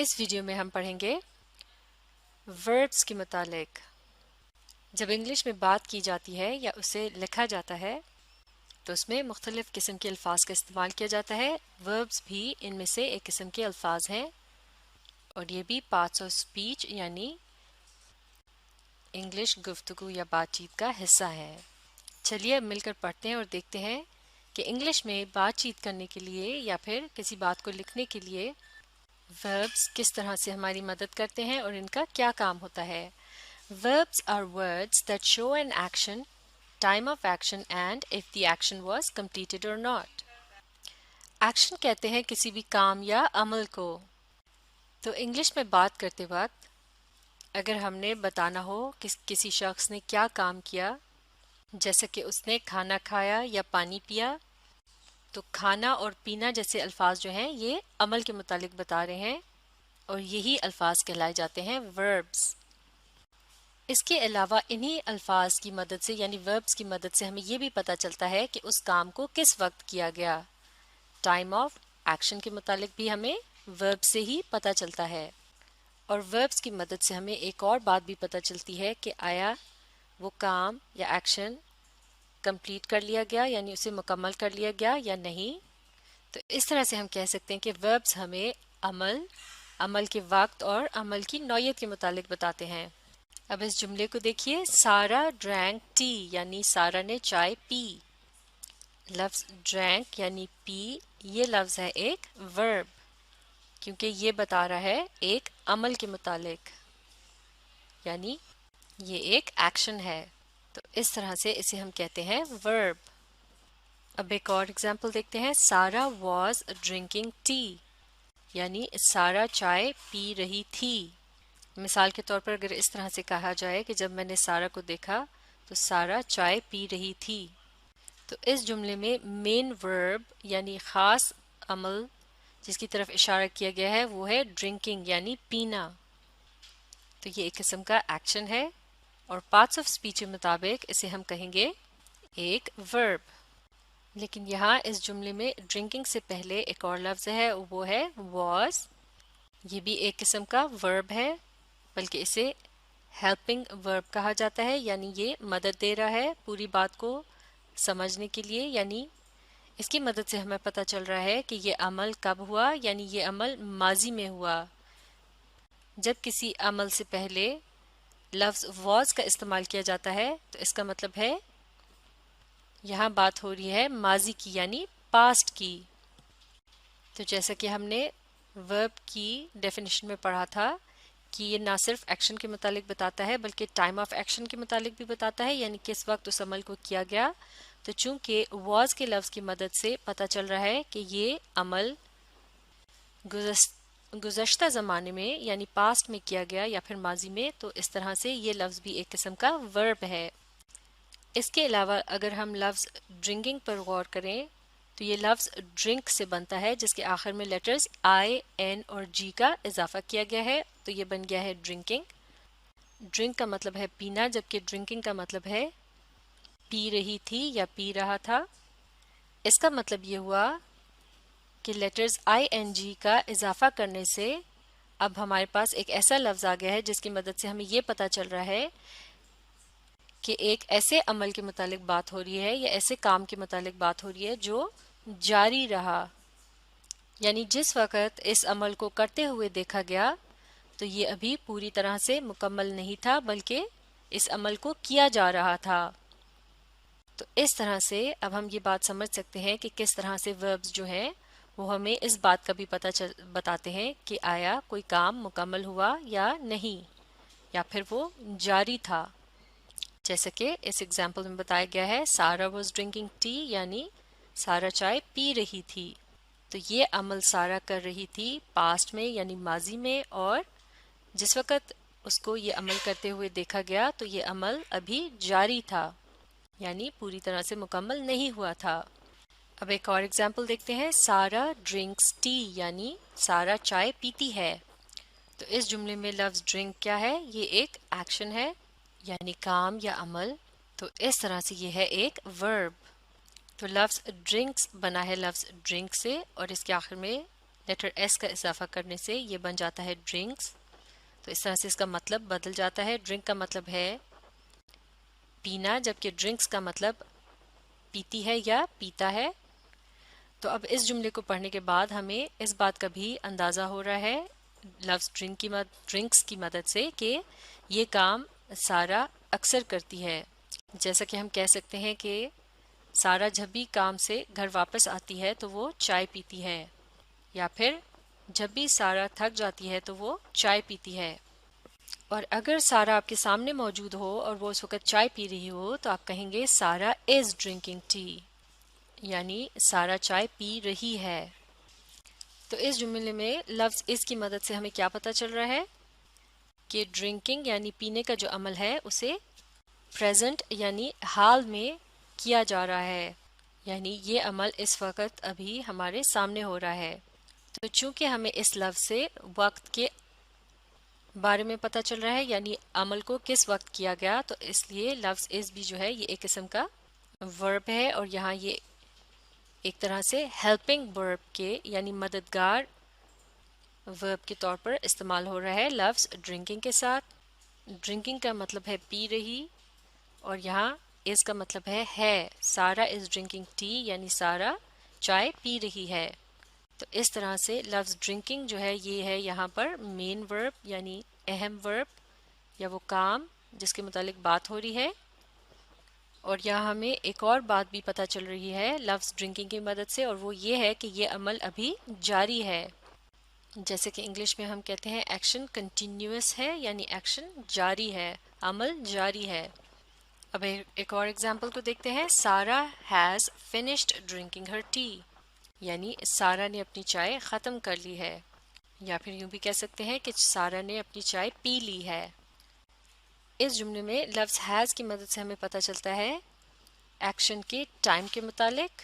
اس video میں ہم پڑھیں گے وربس کے متعلق۔ جب انگلش میں بات کی جاتی ہے یا اسے لکھا جاتا ہے تو اس میں مختلف قسم کے الفاظ کا استعمال کیا جاتا ہے۔ وربس بھی ان میں سے ایک قسم کے الفاظ ہیں اور یہ بھی پارٹس آف اسپیچ یعنی انگلش گفتگو یا بات چیت کا حصہ ہے۔ چلیے اب مل کر پڑھتے ہیں اور دیکھتے ہیں کہ انگلش میں بات چیت کرنے کے لیے یا پھر کسی بات کو لکھنے کے لیے verbs کس طرح سے ہماری مدد کرتے ہیں اور ان کا کیا کام ہوتا ہے۔ Verbs are words that show an action, time of action and if the action was completed or not. Action کہتے ہیں کسی بھی کام یا عمل کو۔ تو انگلش میں بات کرتے وقت اگر ہم نے بتانا ہو کہ کسی شخص نے کیا کام کیا، جیسے کہ اس نے کھانا کھایا یا پانی پیا، تو کھانا اور پینا جیسے الفاظ جو ہیں یہ عمل کے متعلق بتا رہے ہیں اور یہی الفاظ کہلائے جاتے ہیں verbs۔ اس کے علاوہ انہی الفاظ کی مدد سے یعنی verbs کی مدد سے ہمیں یہ بھی پتہ چلتا ہے کہ اس کام کو کس وقت کیا گیا۔ ٹائم آف ایکشن کے متعلق بھی ہمیں verbs سے ہی پتہ چلتا ہے اور verbs کی مدد سے ہمیں ایک اور بات بھی پتہ چلتی ہے کہ آیا وہ کام یا ایکشن کمپلیٹ کر لیا گیا یعنی اسے مکمل کر لیا گیا یا نہیں۔ تو اس طرح سے ہم کہہ سکتے ہیں کہ verbs ہمیں عمل کے وقت اور عمل کی نوعیت کے متعلق بتاتے ہیں۔ اب اس جملے کو دیکھیے، سارا ڈرینک ٹی یعنی سارا نے چائے پی۔ لفظ ڈرینک یعنی پی، یہ لفظ ہے ایک verb کیونکہ یہ بتا رہا ہے ایک عمل کے متعلق یعنی یہ ایک ایکشن ہے، تو اس طرح سے اسے ہم کہتے ہیں verb۔ اب ایک اور اگزامپل دیکھتے ہیں، سارا واز ڈرنکنگ ٹی یعنی سارا چائے پی رہی تھی۔ مثال کے طور پر اگر اس طرح سے کہا جائے کہ جب میں نے سارا کو دیکھا تو سارا چائے پی رہی تھی، تو اس جملے میں مین ورب یعنی خاص عمل جس کی طرف اشارہ کیا گیا ہے وہ ہے ڈرنکنگ یعنی پینا، تو یہ ایک قسم کا ایکشن ہے اور پارٹس آف اسپیچ کے مطابق اسے ہم کہیں گے ایک ورب۔ لیکن یہاں اس جملے میں ڈرنکنگ سے پہلے ایک اور لفظ ہے، وہ ہے واز۔ یہ بھی ایک قسم کا ورب ہے بلکہ اسے ہیلپنگ ورب کہا جاتا ہے یعنی یہ مدد دے رہا ہے پوری بات کو سمجھنے کے لیے، یعنی اس کی مدد سے ہمیں پتہ چل رہا ہے کہ یہ عمل کب ہوا، یعنی یہ عمل ماضی میں ہوا۔ جب کسی عمل سے پہلے لفظ واز کا استعمال کیا جاتا ہے تو اس کا مطلب ہے یہاں بات ہو رہی ہے ماضی کی یعنی پاسٹ کی۔ تو جیسا کہ ہم نے ورب کی ڈیفینیشن میں پڑھا تھا کہ یہ نہ صرف ایکشن کے متعلق بتاتا ہے بلکہ ٹائم آف ایکشن کے متعلق بھی بتاتا ہے یعنی کس وقت اس عمل کو کیا گیا۔ تو چونکہ واز کے لفظ کی مدد سے پتہ چل رہا ہے کہ یہ عمل گزشتہ زمانے میں یعنی پاسٹ میں کیا گیا یا پھر ماضی میں، تو اس طرح سے یہ لفظ بھی ایک قسم کا ورب ہے۔ اس کے علاوہ اگر ہم لفظ ڈرنکنگ پر غور کریں تو یہ لفظ ڈرنک سے بنتا ہے جس کے آخر میں لیٹرز آئی، این اور جی کا اضافہ کیا گیا ہے، تو یہ بن گیا ہے ڈرنکنگ۔ ڈرنک کا مطلب ہے پینا جبکہ ڈرنکنگ کا مطلب ہے پی رہی تھی یا پی رہا تھا۔ اس کا مطلب یہ ہوا کہ لیٹرز آئی این جی کا اضافہ کرنے سے اب ہمارے پاس ایک ایسا لفظ آ گیا ہے جس کی مدد سے ہمیں یہ پتہ چل رہا ہے کہ ایک ایسے عمل کے متعلق بات ہو رہی ہے یا ایسے کام کے متعلق بات ہو رہی ہے جو جاری رہا، یعنی جس وقت اس عمل کو کرتے ہوئے دیکھا گیا تو یہ ابھی پوری طرح سے مکمل نہیں تھا بلکہ اس عمل کو کیا جا رہا تھا۔ تو اس طرح سے اب ہم یہ بات سمجھ سکتے ہیں کہ کس طرح سے وربز جو ہیں وہ ہمیں اس بات کا بھی بتاتے ہیں کہ آیا کوئی کام مکمل ہوا یا نہیں یا پھر وہ جاری تھا، جیسا کہ اس ایگزامپل میں بتایا گیا ہے، سارا واز ڈرنکنگ ٹی یعنی سارا چائے پی رہی تھی۔ تو یہ عمل سارا کر رہی تھی پاسٹ میں یعنی ماضی میں، اور جس وقت اس کو یہ عمل کرتے ہوئے دیکھا گیا تو یہ عمل ابھی جاری تھا یعنی پوری طرح سے مکمل نہیں ہوا تھا۔ اب ایک اور ایگزامپل دیکھتے ہیں، سارا ڈرنکس ٹی یعنی سارا چائے پیتی ہے۔ تو اس جملے میں لفظ ڈرنک کیا ہے؟ یہ ایک ایکشن ہے یعنی کام یا عمل، تو اس طرح سے یہ ہے ایک ورب۔ تو لفظ ڈرنکس بنا ہے لفظ ڈرنک سے اور اس کے آخر میں لیٹر ایس کا اضافہ کرنے سے یہ بن جاتا ہے ڈرنکس. تو اس طرح سے اس کا مطلب بدل جاتا ہے. ڈرنک کا مطلب ہے پینا، جبکہ ڈرنکس کا مطلب پیتی ہے یا پیتا ہے. تو اب اس جملے کو پڑھنے کے بعد ہمیں اس بات کا بھی اندازہ ہو رہا ہے لفظ ڈرنکس کی مدد سے کہ یہ کام سارا اکثر کرتی ہے. جیسا کہ ہم کہہ سکتے ہیں کہ سارا جب بھی کام سے گھر واپس آتی ہے تو وہ چائے پیتی ہے، یا پھر جب بھی سارا تھک جاتی ہے تو وہ چائے پیتی ہے. اور اگر سارا آپ کے سامنے موجود ہو اور وہ اس وقت چائے پی رہی ہو تو آپ کہیں گے سارا از ڈرنکنگ ٹی، یعنی سارا چائے پی رہی ہے. تو اس جملے میں لفظ اس کی مدد سے ہمیں کیا پتہ چل رہا ہے کہ ڈرنکنگ یعنی پینے کا جو عمل ہے اسے پریزنٹ یعنی حال میں کیا جا رہا ہے، یعنی یہ عمل اس وقت ابھی ہمارے سامنے ہو رہا ہے. تو چونکہ ہمیں اس لفظ سے وقت کے بارے میں پتہ چل رہا ہے، یعنی عمل کو کس وقت کیا گیا، تو اس لیے لفظ از بھی جو ہے یہ ایک قسم کا ورب ہے، اور یہاں یہ ایک طرح سے ہیلپنگ ورب کے یعنی مددگار ورب کے طور پر استعمال ہو رہا ہے لفظ ڈرنکنگ کے ساتھ. ڈرنکنگ کا مطلب ہے پی رہی، اور یہاں اس کا مطلب ہے سارا از ڈرنکنگ ٹی، یعنی سارا چائے پی رہی ہے. تو اس طرح سے لفظ ڈرنکنگ جو ہے یہ ہے یہاں پر مین ورب یعنی اہم ورب یا وہ کام جس کے متعلق بات ہو رہی ہے. اور یہاں ہمیں ایک اور بات بھی پتہ چل رہی ہے لفظ ڈرنکنگ کی مدد سے، اور وہ یہ ہے کہ یہ عمل ابھی جاری ہے. جیسے کہ انگلش میں ہم کہتے ہیں ایکشن کنٹینیوس ہے، یعنی ایکشن جاری ہے، عمل جاری ہے. اب ایک اور ایگزامپل کو دیکھتے ہیں. سارا has finished drinking Hare T, یعنی سارا نے اپنی چائے ختم کر لی ہے، یا پھر یوں بھی کہہ سکتے ہیں کہ سارا نے اپنی چائے پی لی ہے. اس جملے میں لفظ ہیز کی مدد سے ہمیں پتہ چلتا ہے ایکشن کے ٹائم کے متعلق،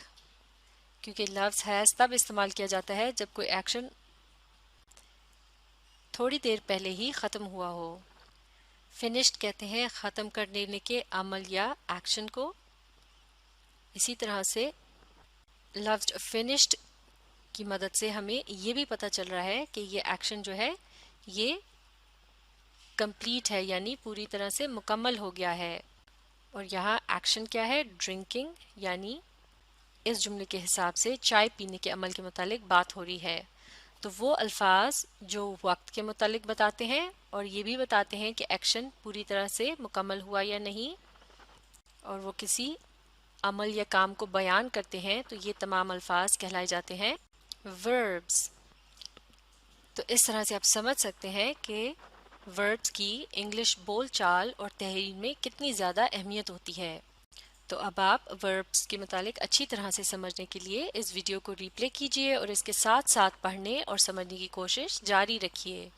کیونکہ لفظ ہیز تب استعمال کیا جاتا ہے جب کوئی ایکشن تھوڑی دیر پہلے ہی ختم ہوا ہو. فنشڈ کہتے ہیں ختم کر لینے کے عمل یا ایکشن کو. اسی طرح سے لفظ فنشڈ کی مدد سے ہمیں یہ بھی پتہ چل رہا ہے کہ یہ ایکشن جو ہے یہ کمپلیٹ ہے، یعنی پوری طرح سے مکمل ہو گیا ہے. اور یہاں ایکشن کیا ہے؟ ڈرنکنگ، یعنی اس جملے کے حساب سے چائے پینے کے عمل کے متعلق بات ہو رہی ہے. تو وہ الفاظ جو وقت کے متعلق بتاتے ہیں اور یہ بھی بتاتے ہیں کہ ایکشن پوری طرح سے مکمل ہوا یا نہیں، اور وہ کسی عمل یا کام کو بیان کرتے ہیں، تو یہ تمام الفاظ کہلائے جاتے ہیں وربس. تو اس طرح سے آپ سمجھ سکتے ہیں کہ وربس کی انگلش بول چال اور تحریر میں کتنی زیادہ اہمیت ہوتی ہے. تو اب آپ وربس کے متعلق اچھی طرح سے سمجھنے کے لیے اس ویڈیو کو ری پلے کیجیے اور اس کے ساتھ ساتھ پڑھنے اور سمجھنے کی کوشش جاری رکھیے.